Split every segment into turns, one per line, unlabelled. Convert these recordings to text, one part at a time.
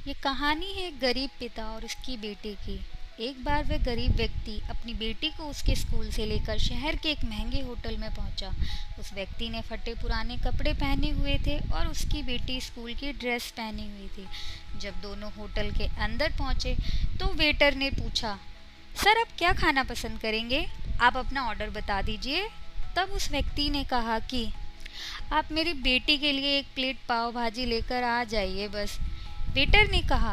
ये कहानी है एक गरीब पिता और उसकी बेटी की। एक बार वह गरीब व्यक्ति अपनी बेटी को उसके स्कूल से लेकर शहर के एक महंगे होटल में पहुंचा। उस व्यक्ति ने फटे पुराने कपड़े पहने हुए थे और उसकी बेटी स्कूल की ड्रेस पहनी हुई थी। जब दोनों होटल के अंदर पहुंचे तो वेटर ने पूछा, सर आप क्या खाना पसंद करेंगे? आप अपना ऑर्डर बता दीजिए। तब उस व्यक्ति ने कहा कि आप मेरी बेटी के लिए एक प्लेट पाव भाजी लेकर आ जाइए बस। वेटर ने कहा,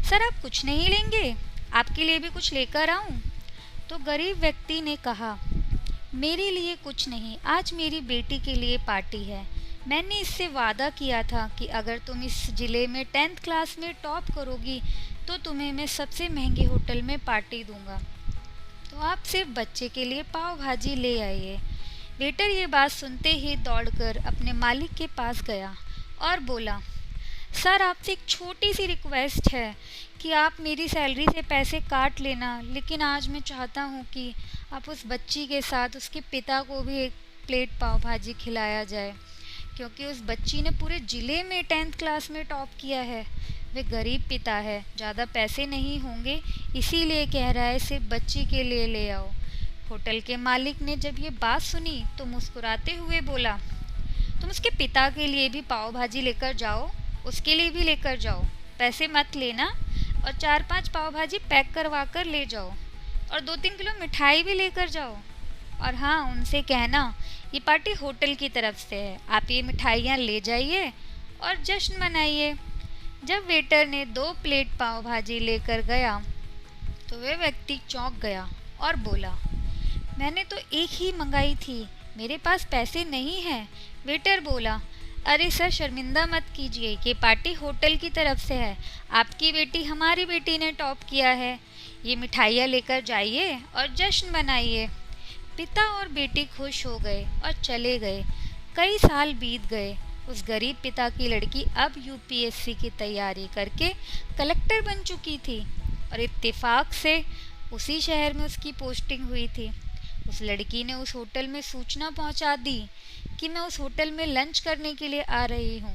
सर आप कुछ नहीं लेंगे? आपके लिए भी कुछ लेकर आऊं? तो गरीब व्यक्ति ने कहा, मेरे लिए कुछ नहीं, आज मेरी बेटी के लिए पार्टी है। मैंने इससे वादा किया था कि अगर तुम इस ज़िले में 10th क्लास में टॉप करोगी तो तुम्हें मैं सबसे महंगे होटल में पार्टी दूंगा। तो आप सिर्फ बच्चे के लिए पाव भाजी ले आइए। वेटर ये बात सुनते ही दौड़कर अपने मालिक के पास गया और बोला, सर आपसे एक छोटी सी रिक्वेस्ट है कि आप मेरी सैलरी से पैसे काट लेना, लेकिन आज मैं चाहता हूँ कि आप उस बच्ची के साथ उसके पिता को भी एक प्लेट पाव भाजी खिलाया जाए, क्योंकि उस बच्ची ने पूरे ज़िले में 10th क्लास में टॉप किया है। वे गरीब पिता है, ज़्यादा पैसे नहीं होंगे, इसीलिए कह रहा है सिर्फ बच्ची के लिए ले आओ। होटल के मालिक ने जब ये बात सुनी तो मुस्कुराते हुए बोला, तुम उसके पिता के लिए भी पाव भाजी लेकर जाओ, उसके लिए भी लेकर जाओ, पैसे मत लेना, और 4-5 पाव भाजी पैक करवा कर ले जाओ, और 2-3 किलो मिठाई भी लेकर जाओ। और हाँ, उनसे कहना ये पार्टी होटल की तरफ से है, आप ये मिठाइयाँ ले जाइए और जश्न मनाइए। जब वेटर ने 2 प्लेट पाव भाजी लेकर गया तो वह व्यक्ति चौंक गया और बोला, मैंने तो एक ही मंगाई थी, मेरे पास पैसे नहीं हैं। वेटर बोला, अरे सर शर्मिंदा मत कीजिए, ये पार्टी होटल की तरफ से है, आपकी बेटी हमारी बेटी ने टॉप किया है, ये मिठाइयाँ लेकर जाइए और जश्न मनाइए। पिता और बेटी खुश हो गए और चले गए। कई साल बीत गए। उस गरीब पिता की लड़की अब यूपीएससी की तैयारी करके कलेक्टर बन चुकी थी और इत्तेफाक से उसी शहर में उसकी पोस्टिंग हुई थी। उस लड़की ने उस होटल में सूचना पहुंचा दी कि मैं उस होटल में लंच करने के लिए आ रही हूं।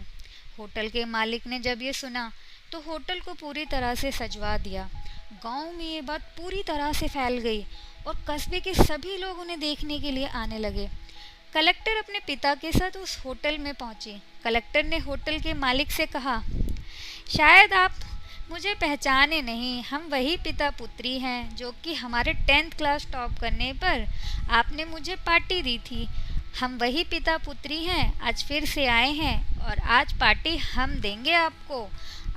होटल के मालिक ने जब ये सुना तो होटल को पूरी तरह से सजवा दिया। गांव में ये बात पूरी तरह से फैल गई और कस्बे के सभी लोग उन्हें देखने के लिए आने लगे। कलेक्टर अपने पिता के साथ उस होटल में पहुंची। कलेक्टर ने होटल के मालिक से कहा, शायद आप मुझे पहचाने नहीं, हम वही पिता पुत्री हैं जो कि हमारे 10th क्लास टॉप करने पर आपने मुझे पार्टी दी थी। हम वही पिता पुत्री हैं, आज फिर से आए हैं और आज पार्टी हम देंगे आपको,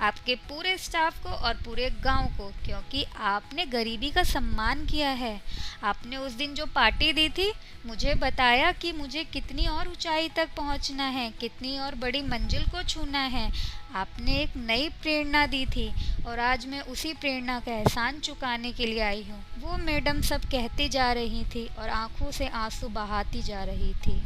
आपके पूरे स्टाफ को और पूरे गांव को, क्योंकि आपने गरीबी का सम्मान किया है। आपने उस दिन जो पार्टी दी थी मुझे बताया कि मुझे कितनी और ऊंचाई तक पहुंचना है, कितनी और बड़ी मंजिल को छूना है। आपने एक नई प्रेरणा दी थी और आज मैं उसी प्रेरणा का एहसान चुकाने के लिए आई हूँ। वो मैडम सब कहती जा रही थी और आंखों से आंसू बहाती जा रही थी।